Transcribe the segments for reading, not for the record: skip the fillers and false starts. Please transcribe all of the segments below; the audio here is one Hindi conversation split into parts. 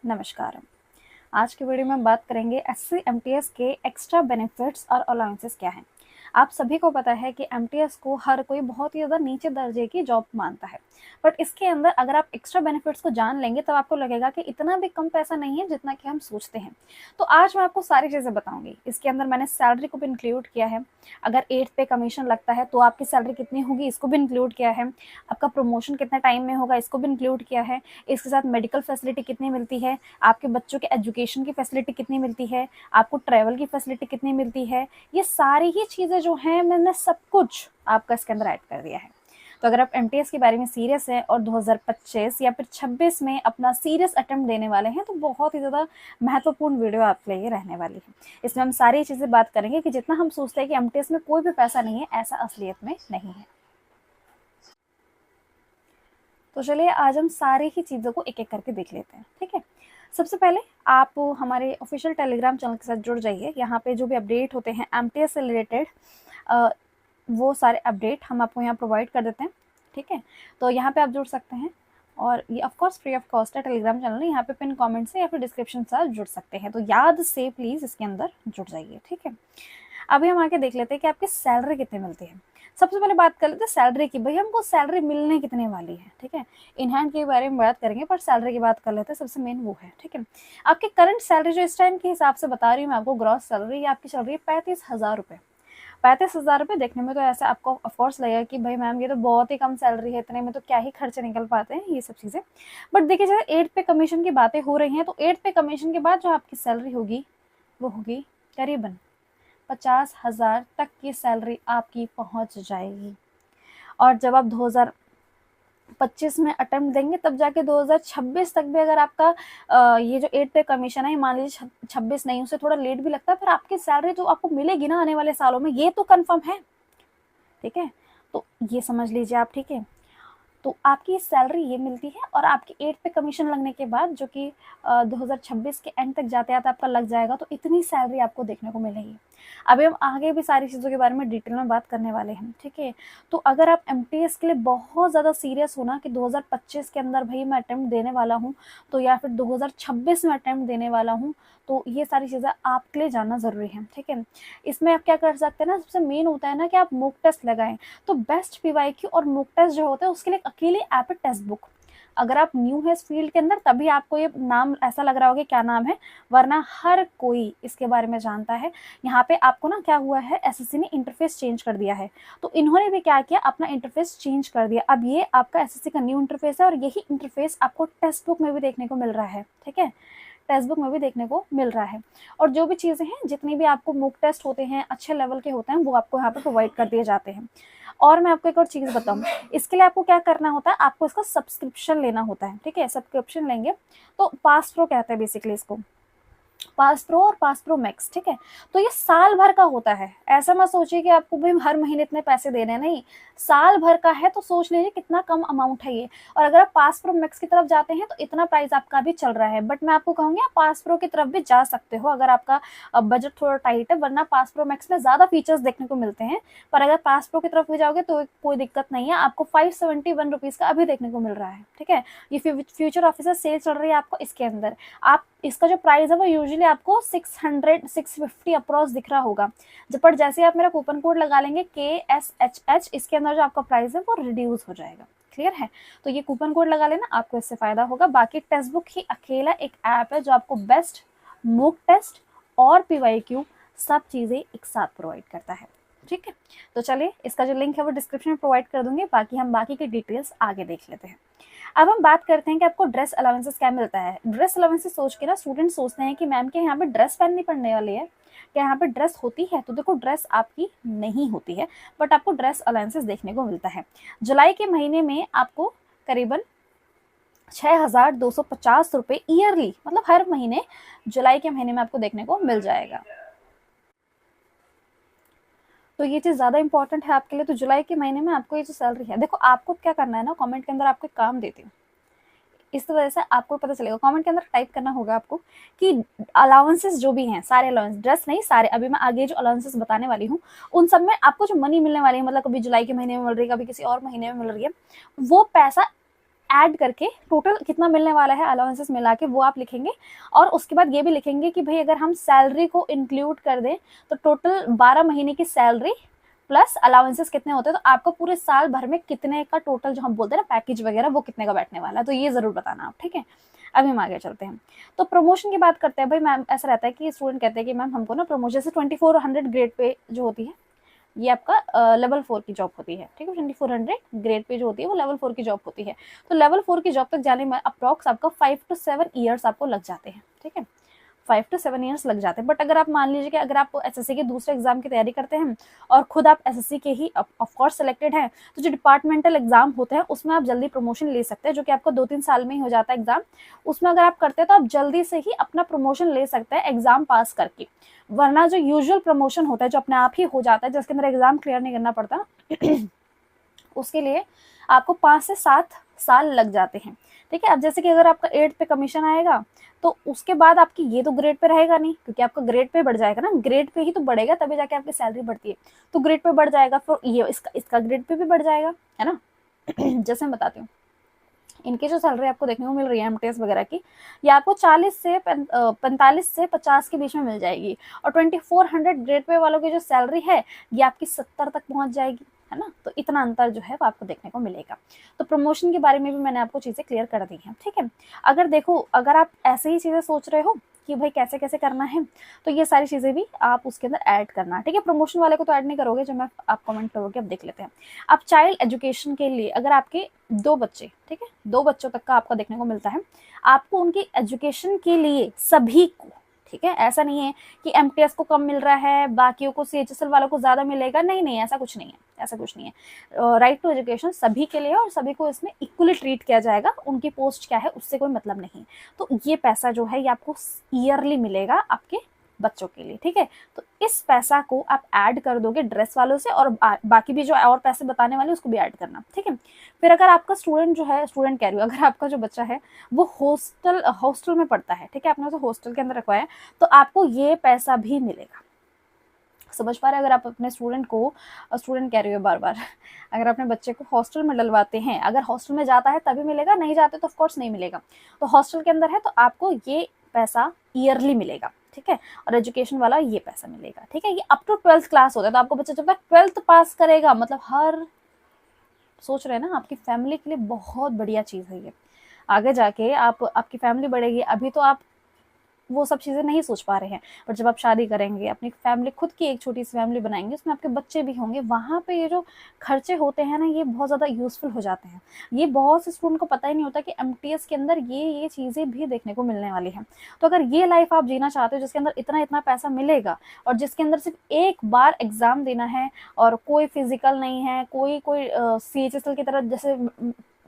नमस्कार। आज की वीडियो में हम बात करेंगे एससी एमटीएस के एक्स्ट्रा बेनिफिट्स और अलाउंसेस क्या हैं। आप सभी को पता है कि एमटीएस को हर कोई बहुत ही ज़्यादा नीचे दर्जे की जॉब मानता है, बट इसके अंदर अगर आप एक्स्ट्रा बेनिफिट्स को जान लेंगे तब आपको लगेगा कि इतना भी कम पैसा नहीं है जितना कि हम सोचते हैं। तो आज मैं आपको सारी चीज़ें बताऊंगी। इसके अंदर मैंने सैलरी को भी इंक्लूड किया है, अगर 8th पे कमीशन लगता है तो आपकी सैलरी कितनी होगी इसको भी इंक्लूड किया है, आपका प्रमोशन कितने टाइम में होगा इसको भी इंक्लूड किया है, इसके साथ मेडिकल फैसिलिटी कितनी मिलती है, आपके बच्चों के एजुकेशन की फैसिलिटी कितनी मिलती है, आपको ट्रैवल की फैसिलिटी कितनी मिलती है, ये सारी ही चीज़ें जो हैं मैंने सब कुछ आपका इसके अंदर ऐड कर दिया है। तो अगर आप एमटीएस के बारे में सीरियस हैं और 2025 या फिर 26 में अपना सीरियस अटेम्प्ट देने वाले हैं तो बहुत ही ज़्यादा महत्वपूर्ण वीडियो आपके लिए रहने वाली है। इसमें हम सारी चीज़ें बात करेंगे कि जितना हम सोचते हैं कि एमटीएस में कोई भी पैसा नहीं है, ऐसा असलियत में नहीं है। तो चलिए आज हम सारी ही चीज़ों को एक एक करके देख लेते हैं, ठीक है। सबसे पहले आप हमारे ऑफिशियल टेलीग्राम चैनल के साथ जुड़ जाइए। यहाँ पे जो भी अपडेट होते हैं एमटीएस से रिलेटेड वो सारे अपडेट हम आपको यहाँ प्रोवाइड कर देते हैं, ठीक है। तो यहाँ पे आप जुड़ सकते हैं और ये ऑफकोर्स फ्री ऑफ कॉस्ट है टेलीग्राम चैनल, यहाँ पे पिन कमेंट से या फिर डिस्क्रिप्शन से जुड़ सकते हैं। तो याद से प्लीज़ इसके अंदर जुड़ जाइए, ठीक है। अभी हम आके देख लेते हैं कि आपकी सैलरी कितनी मिलती है। सबसे पहले बात कर लेते हैं सैलरी की। भाई हमको सैलरी मिलने कितने वाली है, ठीक है। इन हैंड के बारे में बात करेंगे पर सैलरी की बात कर लेते हैं, सबसे मेन वो है, ठीक है। आपकी करंट सैलरी जो इस टाइम के हिसाब से बता रही हूँ मैं आपको, ग्रॉस सैलरी आपकी चल रही है 35,000 रुपये। 35,000 रुपये देखने में तो ऐसा आपको ऑफकोर्स लगेगा कि भाई मैम ये तो बहुत ही कम सैलरी है, इतने में तो क्या ही खर्चे निकल पाते हैं, ये सब चीज़ें। बट देखिए जैसे 8th पे कमीशन की बातें हो रही हैं तो 8th पे कमीशन के बाद जो आपकी सैलरी होगी वो होगी करीबन 50,000 तक की सैलरी आपकी पहुंच जाएगी। और जब आप 2025 में अटेम्प्ट देंगे तब जाके 2026 तक भी अगर आपका ये जो 8th पे कमीशन है, मान लीजिए 26 नहीं उससे थोड़ा लेट भी लगता है, पर आपकी सैलरी जो आपको मिलेगी ना आने वाले सालों में ये तो कंफर्म है, ठीक है। तो ये समझ लीजिए आप, ठीक है। तो आपकी सैलरी ये मिलती है और आपकी 8th पे कमीशन लगने के बाद जो कि 2026 के एंड तक जाते आते आपका लग जाएगा, तो इतनी सैलरी आपको देखने को मिलेगी। अभी हम आगे भी सारी चीज़ों के बारे में डिटेल में बात करने वाले हैं, ठीक है। तो अगर आप एमटीएस के लिए बहुत ज़्यादा सीरियस हो ना कि 2025 के अंदर भाई मैं अटेम्प्ट देने वाला हूँ, तो या फिर 2026 में अटेम्प्ट देने वाला हूँ, तो ये सारी चीज़ें आपके लिए जानना ज़रूरी है, ठीक है। इसमें आप क्या कर सकते हैं ना, सबसे मेन होता है ना कि आप मॉक टेस्ट लगाएं। तो बेस्ट पीवाईक्यू और मॉक टेस्ट जो होता है उसके लिए अकेले ऐप है टेस्ट बुक। अगर आप न्यू है इस फील्ड के अंदर तभी आपको ये नाम ऐसा लग रहा होगा क्या नाम है, वरना हर कोई इसके बारे में जानता है। यहाँ पे आपको ना क्या हुआ है, एसएससी ने इंटरफेस चेंज कर दिया है, तो इन्होंने भी क्या किया, अपना इंटरफेस चेंज कर दिया। अब ये आपका एसएससी का न्यू इंटरफेस है और यही इंटरफेस आपको टेक्स्ट बुक में भी देखने को मिल रहा है, ठीक है। टेक्स्ट बुक में भी देखने को मिल रहा है। और जो भी चीज़ें हैं, जितनी भी आपको मॉक टेस्ट होते हैं अच्छे लेवल के होते हैं, वो आपको यहाँ पे प्रोवाइड कर दिए जाते हैं। और मैं आपको एक और चीज़ बताऊँ, इसके लिए आपको क्या करना होता है, आपको इसका सब्सक्रिप्शन लेना होता है, ठीक है। सब्सक्रिप्शन लेंगे तो पास प्रो कहते हैं बेसिकली इसको, पास प्रो और पास प्रो मैक्स, ठीक है। तो ये साल भर का होता है, ऐसा मत सोचिए कि आपको भी हर महीने इतने पैसे देने हैं, नहीं, साल भर का है। तो सोच लीजिए कितना कम अमाउंट है ये। और अगर आप पास प्रो मैक्स की तरफ जाते हैं तो इतना प्राइस आपका भी चल रहा है, बट मैं आपको कहूँगी आप पास प्रो की तरफ भी जा सकते हो अगर आपका बजट थोड़ा टाइट है, वरना पास प्रो मैक्स में ज़्यादा फीचर्स देखने को मिलते हैं। पर अगर पास प्रो की तरफ भी जाओगे तो कोई दिक्कत नहीं है, आपको 571 रुपीज़ का अभी देखने को मिल रहा है, ठीक है। ये फ्यूचर ऑफिसर सेल चल रही है आपको इसके अंदर। आप इसका जो प्राइस है वो यूजुअली आपको 600-650 अप्रॉक्स दिख रहा होगा, जब पर जैसे आप मेरा कूपन कोड लगा लेंगे KSHH, इसके अंदर जो आपका प्राइस है वो रिड्यूस हो जाएगा। क्लियर है। तो ये कूपन कोड लगा लेना, आपको इससे फायदा होगा। बाकी टेक्स्ट बुक ही अकेला एक ऐप है जो आपको बेस्ट मॉक टेस्ट और पीवाईक्यू सब चीज़ें एक साथ प्रोवाइड करता है, ठीक है। तो चलिए इसका जो लिंक है वो डिस्क्रिप्शन में प्रोवाइड कर दूंगी, बाकी हम बाकी की डिटेल्स आगे देख लेते हैं। अब हम बात करते हैं कि आपको ड्रेस अलाउंसेस क्या मिलता है। ड्रेस अलाउंसेस सोच के ना स्टूडेंट सोचते हैं कि मैम के यहाँ पे ड्रेस पहननी पड़ने वाली है, क्या यहाँ पे ड्रेस होती है। तो देखो ड्रेस आपकी नहीं होती है, बट आपको ड्रेस अलाउंसेस देखने को मिलता है। जुलाई के महीने में आपको करीबन 6,250 रुपये ईयरली, मतलब हर महीने जुलाई के महीने में आपको देखने को मिल जाएगा। तो ये चीज़ ज़्यादा इंपॉर्टेंट है आपके लिए। तो जुलाई के महीने में आपको ये जो सैलरी है, देखो आपको क्या करना है ना, कमेंट के अंदर आपको एक काम देती हूँ, इस वजह से आपको पता चलेगा। कमेंट के अंदर टाइप करना होगा आपको कि अलाउंसेस जो भी हैं, सारे अलाउंस, ड्रेस नहीं सारे, अभी मैं आगे जो अलाउंसेस बताने वाली हूँ उन सब में आपको जो मनी मिलने वाली है, मतलब कभी जुलाई के महीने में मिल रही है, कभी किसी और महीने में मिल रही है, वो पैसा ऐड करके टोटल कितना मिलने वाला है अलाउंसेस मिला के वो आप लिखेंगे। और उसके बाद ये भी लिखेंगे कि भाई अगर हम सैलरी को इंक्लूड कर दें तो टोटल 12 महीने की सैलरी प्लस अलाउंसेस कितने होते हैं, तो आपको पूरे साल भर में कितने का टोटल जो हम बोलते हैं ना पैकेज वगैरह वो कितने का बैठने वाला है, तो ये जरूर बताना आप, ठीक है। अभी हम आगे चलते हैं। तो प्रमोशन की बात करते हैं। भाई मैम ऐसा रहता है कि स्टूडेंट कहते हैं कि मैम हमको ना प्रमोशन से 2400 ग्रेड पे जो होती है ये आपका लेवल 4 की जॉब होती है, ठीक है। 2400 ग्रेड पे जो होती है वो लेवल 4 की जॉब होती है। तो लेवल 4 की जॉब तक जाने में अप्रॉक्स आपका 5 to 7 ईयर्स आपको लग जाते हैं, ठीक है। 5 to 7 ईयर्स लग जाते हैं। बट अगर आप मान लीजिए कि अगर आप एसएससी के दूसरे एग्जाम की तैयारी करते हैं और खुद आप एसएससी के ही ऑफकोर्स सिलेक्टेड हैं, तो जो डिपार्टमेंटल एग्जाम होते हैं उसमें आप जल्दी प्रमोशन ले सकते हैं, जो कि आपको 2-3 साल में ही हो जाता है एग्जाम। उसमें अगर आप करते हैं तो आप जल्दी से ही अपना प्रमोशन ले सकते हैं एग्जाम पास करके। वरना जो यूजुअल प्रमोशन होता है जो अपने आप ही हो जाता है, जिसके अंदर एग्जाम क्लियर नहीं करना पड़ता उसके लिए आपको 5 से 7 साल लग जाते हैं, ठीक है। अब जैसे कि अगर आपका 8 पे कमीशन आएगा तो उसके बाद आपकी ये तो ग्रेड पे रहेगा नहीं, क्योंकि आपका ग्रेड पे बढ़ जाएगा ना, ग्रेड पे ही तो बढ़ेगा तभी जाके आपकी सैलरी बढ़ती है। तो ग्रेड पे बढ़ जाएगा, फिर ये इसका ग्रेड पे भी बढ़ जाएगा, है ना। जैसे मैं बताती हूँ, इनकी जो सैलरी आपको देखने को मिल रही है एमटीएस वगैरह की, ये आपको 45 से 50 के बीच में मिल जाएगी। और 2400 ग्रेड पे वालों की जो सैलरी है ये आपकी 70 तक पहुंच जाएगी, है ना। तो इतना अंतर जो है वो आपको देखने को मिलेगा। तो प्रमोशन के बारे में भी मैंने आपको चीजें क्लियर कर दी हैं, ठीक है। अगर देखो, अगर आप ऐसे ही चीजें सोच रहे हो कि भाई कैसे कैसे करना है, तो ये सारी चीजें भी आप उसके अंदर ऐड करना, ठीक है। प्रमोशन वाले को तो ऐड नहीं करोगे, जो मैं आप कमेंट करोगे। अब देख लेते हैं। अब चाइल्ड एजुकेशन के लिए अगर आपके 2 बच्चे, ठीक है, 2 बच्चों तक का आपका देखने को मिलता है, आपको उनकी एजुकेशन के लिए सभी को, ठीक है, ऐसा नहीं है कि एमटीएस को कम मिल रहा है बाकियों को सीएचएसएल वालों को ज्यादा मिलेगा, नहीं नहीं, ऐसा कुछ नहीं है, ऐसा कुछ नहीं है। राइट टू एजुकेशन सभी के लिए और सभी को इसमें इक्वली ट्रीट किया जाएगा। उनकी पोस्ट क्या है उससे कोई मतलब नहीं। तो ये पैसा जो है ये आपको ईयरली मिलेगा आपके बच्चों के लिए, ठीक है। तो इस पैसा को आप ऐड कर दोगे ड्रेस वालों से, और बाकी भी जो और पैसे बताने वाले उसको भी ऐड करना, ठीक है। फिर अगर आपका स्टूडेंट जो है, स्टूडेंट कह रही हूँ, अगर आपका जो बच्चा है वो हॉस्टल में पढ़ता है, ठीक है, आपने उसे हॉस्टल के अंदर रखवाया है, तो आपको ये पैसा भी मिलेगा। समझ पा रहे हैं। अगर आप अपने स्टूडेंट को, स्टूडेंट कह रही हो बार बार, अगर अपने बच्चे को हॉस्टल में डलवाते हैं, अगर हॉस्टल में जाता है तभी मिलेगा, नहीं जाते तो ऑफकोर्स नहीं मिलेगा। तो हॉस्टल के अंदर है तो आपको ये पैसा ईयरली मिलेगा, ठीक है। और एजुकेशन वाला ये पैसा मिलेगा, ठीक है। ये अप टू 12th क्लास होता है। तो आपको बच्चा जब तक 12th पास करेगा, मतलब हर, सोच रहे हैं ना, आपकी फैमिली के लिए बहुत बढ़िया चीज है ये। आगे जाके आपकी फैमिली बढ़ेगी। अभी तो आप वो सब चीजें नहीं सोच पा रहे हैं, पर जब आप शादी करेंगे, अपनी फैमिली, खुद की एक छोटी सी फैमिली बनाएंगे, उसमें आपके बच्चे भी होंगे, वहां पे ये जो खर्चे होते हैं ना, ये बहुत ज्यादा यूजफुल हो जाते हैं। ये बहुत से स्टूडेंट को पता ही नहीं होता कि एमटीएस के अंदर ये चीजें भी देखने को मिलने वाली है। तो अगर ये लाइफ आप जीना चाहते हो जिसके अंदर इतना इतना पैसा मिलेगा और जिसके अंदर सिर्फ एक बार एग्जाम देना है और कोई फिजिकल नहीं है, कोई सीएचएसएल की तरह जैसे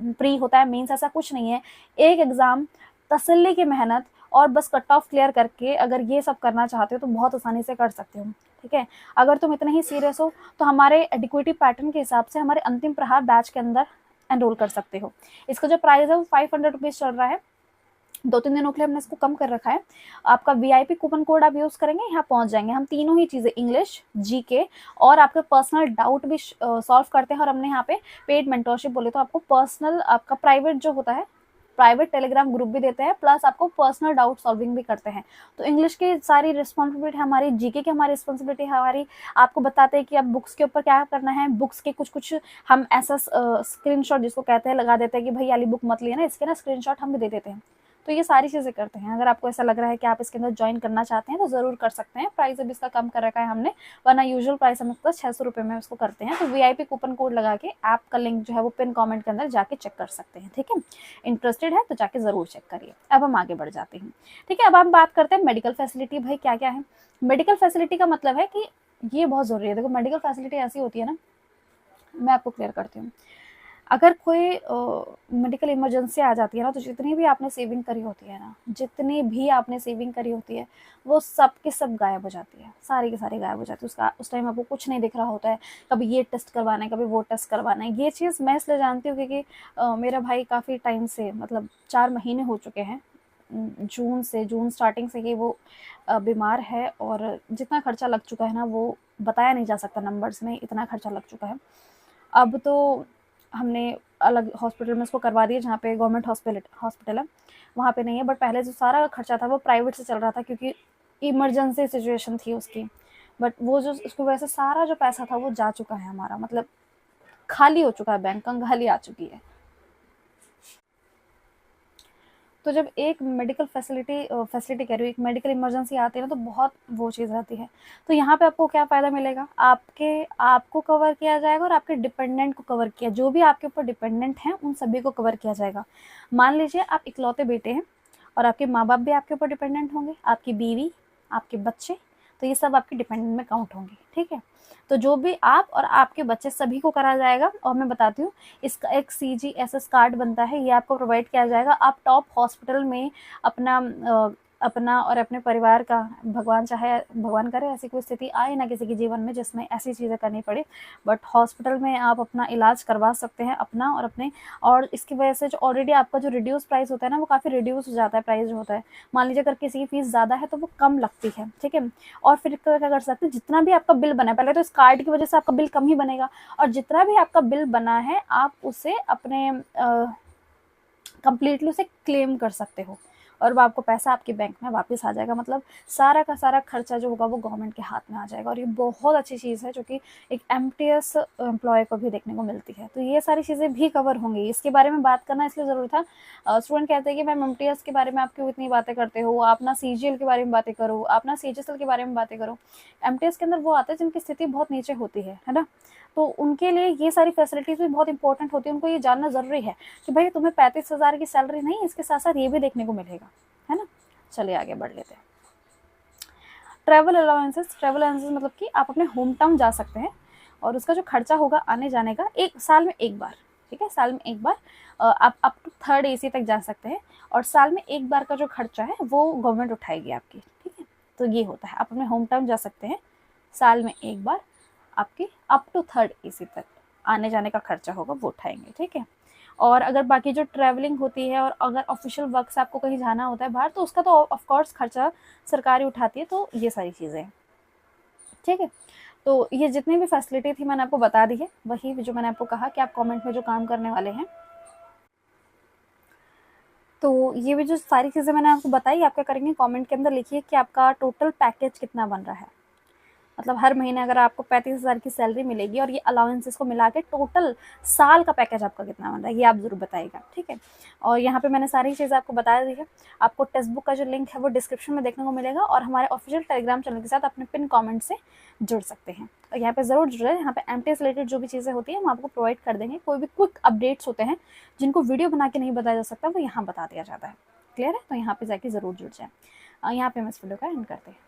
प्री होता है, मेंस, ऐसा कुछ नहीं है। एक एग्जाम, तसल्ली की मेहनत और बस कट ऑफ क्लियर करके अगर ये सब करना चाहते हो तो बहुत आसानी से कर सकते हो, ठीक है। अगर तुम इतने ही सीरियस हो तो हमारे एडिक्विटी पैटर्न के हिसाब से हमारे अंतिम प्रहार बैच के अंदर एनरोल कर सकते हो। इसका जो प्राइस है वो 500 रुपीज चल रहा है। 2-3 दिनों के लिए हमने इसको कम कर रखा है। आपका वीआईपी कूपन कोड आप यूज करेंगे, यहाँ पहुंच जाएंगे। हम तीनों ही चीजें, इंग्लिश, जीके और आपके पर्सनल डाउट भी सॉल्व करते हैं। और हमने यहाँ पे पेड मेंटोरशिप बोले तो आपको पर्सनल, आपका प्राइवेट जो होता है, प्राइवेट टेलीग्राम ग्रुप भी देते हैं, प्लस आपको पर्सनल डाउट सॉल्विंग भी करते हैं। तो इंग्लिश की सारी रिस्पॉन्सिबिलिटी हमारी, जीके की हमारी रिस्पॉन्सिबिलिटी हमारी। आपको बताते हैं कि अब बुक्स के ऊपर क्या करना है, बुक्स के कुछ हम ऐसा स्क्रीनशॉट जिसको कहते हैं लगा देते हैं कि भाई वाली बुक मत लिए ना, इसके ना स्क्रीनशॉट हम भी दे देते हैं। तो ये सारी चीजें करते हैं। अगर आपको ऐसा लग रहा है कि आप इसके अंदर ज्वाइन करना चाहते हैं तो जरूर कर सकते हैं। प्राइस अभी इसका कम कर रखा है हमने, वरना यूजुअल प्राइस हम इसका 600 रुपये में उसको करते हैं। तो वीआईपी कूपन कोड लगा के ऐप का लिंक जो है वो पिन कमेंट के अंदर जाके चेक कर सकते हैं, ठीक है। इंटरेस्टेड है तो जाके जरूर चेक करिए। अब हम आगे बढ़ जाते हैं, ठीक है। अब हम बात करते हैं मेडिकल फैसिलिटी। भाई क्या क्या है मेडिकल फैसिलिटी का मतलब है कि ये बहुत जरूरी है। देखो, मेडिकल फैसिलिटी ऐसी होती है ना, मैं आपको क्लियर करती हूँ। अगर कोई मेडिकल इमरजेंसी आ जाती है ना, तो जितनी भी आपने सेविंग करी होती है ना, जितनी भी आपने सेविंग करी होती है, वो सब के सब गायब हो जाती है, सारी की सारी गायब हो जाती है। उसका उस टाइम आपको कुछ नहीं दिख रहा होता है। कभी ये टेस्ट करवाना है, कभी वो टेस्ट करवाना है। ये चीज़ मैं इसलिए जानती हूँ क्योंकि मेरा भाई काफ़ी टाइम से, मतलब 4 महीने हो चुके हैं, जून स्टार्टिंग से ही वो बीमार है। और जितना खर्चा लग चुका है ना, वो बताया नहीं जा सकता नंबर्स में, इतना खर्चा लग चुका है। अब तो हमने अलग हॉस्पिटल में उसको करवा दिए जहाँ पे गवर्नमेंट हॉस्पिटल है वहाँ पे नहीं है, बट पहले जो सारा खर्चा था वो प्राइवेट से चल रहा था क्योंकि इमरजेंसी सिचुएशन थी उसकी। बट वो जो उसकी वजह से सारा जो पैसा था वो जा चुका है हमारा, मतलब खाली हो चुका है, बैंक कंगाली आ चुकी है। तो जब एक मेडिकल फैसिलिटी कह रही हूँ, एक मेडिकल इमरजेंसी आती है ना, तो बहुत वो चीज़ रहती है। तो यहाँ पे आपको क्या फ़ायदा मिलेगा, आपको कवर किया जाएगा और आपके डिपेंडेंट को कवर किया, जो भी आपके ऊपर डिपेंडेंट हैं उन सभी को कवर किया जाएगा। मान लीजिए आप इकलौते बेटे हैं और आपके माँ बाप भी आपके ऊपर डिपेंडेंट होंगे, आपकी बीवी, आपके बच्चे, तो ये सब आपके डिपेंडेंट में काउंट होंगे, ठीक है। तो जो भी आप और आपके बच्चे सभी को करा जाएगा। और मैं बताती हूँ, इसका एक CGSS कार्ड बनता है, ये आपको प्रोवाइड किया जाएगा। आप टॉप हॉस्पिटल में अपना अपना और अपने परिवार का, भगवान करे ऐसी कोई स्थिति आए ना किसी के जीवन में जिसमें ऐसी चीज़ें करनी पड़े, बट हॉस्पिटल में आप अपना इलाज करवा सकते हैं अपना और अपने। और इसकी वजह से जो ऑलरेडी आपका जो रिड्यूस प्राइस होता है ना, वो काफ़ी रिड्यूस हो जाता है प्राइस जो होता है। मान लीजिए अगर किसी की फीस ज़्यादा है तो वो कम लगती है, ठीक है। और फिर क्या कर सकते हैं, जितना भी आपका बिल बना है, पहले तो इस कार्ड की वजह से आपका बिल कम ही बनेगा, और जितना भी आपका बिल बना है आप उसे अपने कंप्लीटली उसे क्लेम कर सकते हो और वो आपको पैसा आपके बैंक में वापस आ जाएगा। मतलब सारा का सारा खर्चा जो होगा वो गवर्नमेंट के हाथ में आ जाएगा। और ये बहुत अच्छी चीज़ है जो कि एक MTS एम्प्लॉय को भी देखने को मिलती है। तो ये सारी चीज़ें भी कवर होंगी, इसके बारे में बात करना इसलिए ज़रूरी था। स्टूडेंट कहते हैं कि मैम MTS के बारे में आप क्यों इतनी बातें करते हो, आप ना CGL के बारे में बातें करो, आप ना CHSL के बारे में बातें करो। MTS के अंदर वो आते हैं जिनकी स्थिति बहुत नीचे होती है ना, तो उनके लिए ये सारी फैसिलिटीज़ भी बहुत इंपॉर्टेंट होती है। उनको ये जानना ज़रूरी है कि भाई तुम्हें 35,000 की सैलरी नहीं, इसके साथ साथ ये भी देखने को मिलेगा, है ना। चलिए आगे बढ़ लेते हैं। ट्रैवल अलाउंसेस मतलब कि आप अपने होम टाउन जा सकते हैं और उसका जो खर्चा होगा आने जाने का, एक साल में एक बार, ठीक है, साल में एक बार आप अप टू 3rd AC तक जा सकते हैं और साल में एक बार का जो खर्चा है वो गवर्नमेंट उठाएगी आपकी, ठीक है। तो ये होता है, आप अपने होम टाउन जा सकते हैं, साल में एक बार आपके अप टू 3rd AC तक आने जाने का खर्चा होगा वो उठाएंगे, ठीक है। और अगर बाकी जो ट्रैवलिंग होती है और अगर ऑफिशियल वर्क से आपको कहीं जाना होता है बाहर, तो उसका तो ऑफ कोर्स खर्चा सरकार ही उठाती है। तो ये सारी चीज़ें, ठीक है। तो ये जितनी भी फैसिलिटी थी मैंने आपको बता दी है, वही जो मैंने आपको कहा कि आप कमेंट में जो काम करने वाले हैं। तो ये भी जो सारी चीज़ें मैंने आपको बताई, आप क्या करेंगे, कमेंट के अंदर लिखिए कि आपका टोटल पैकेज कितना बन रहा है। मतलब हर महीने अगर आपको 35,000 की सैलरी मिलेगी और ये अलाउंसेस को मिला के टोटल साल का पैकेज आपका कितना बन रहा है, ये आप ज़रूर बताइएगा, ठीक है। और यहाँ पे मैंने सारी चीज़ें आपको बता दी है। आपको टेक्स्ट बुक का जो लिंक है वो डिस्क्रिप्शन में देखने को मिलेगा और हमारे ऑफिशियल टेलीग्राम चैनल के साथ अपने पिन कमेंट से जुड़ सकते हैं। और यहाँ पे ज़रूर जुड़े, यहाँ पे MTS रिलेटेड जो भी चीज़ें होती हैं हम आपको प्रोवाइड कर देंगे। कोई भी क्विक अपडेट्स होते हैं जिनको वीडियो बना के नहीं बताया जा सकता, वो यहाँ बता दिया जाता है। क्लियर है, तो यहाँ पे जाके ज़रूर जुड़ जाए। यहाँ पे हम इस वीडियो का एंड करते हैं।